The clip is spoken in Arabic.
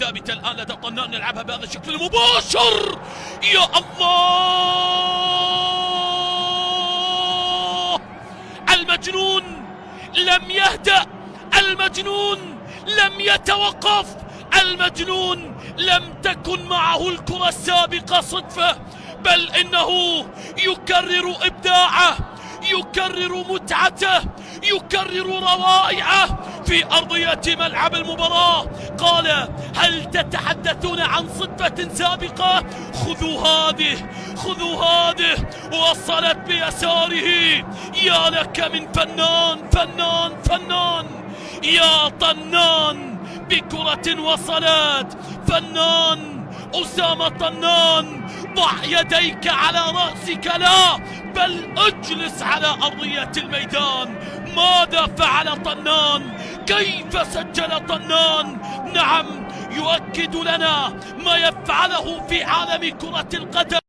ثابتة الآن لدى طنان، نلعبها بهذا الشكل المباشر. يا الله، المجنون لم يهدأ، المجنون لم يتوقف، المجنون لم تكن معه الكرة السابقة صدفة، بل إنه يكرر إبداعه، يكرر متعته، يكرر روائعه في أرضية ملعب المباراة. قال: هل تتحدثون عن صدفة سابقة؟ خذوا هذه، خذوا هذه. وصلت بيساره. يا لك من فنان فنان فنان، يا طنان بكرة وصلت. فنان أسامة طنان، ضع يديك على رأسك، لا بل اجلس على أرضية الميدان. ماذا فعل طنان؟ كيف سجل طنان؟ نعم، يؤكد لنا ما يفعله في عالم كرة القدم.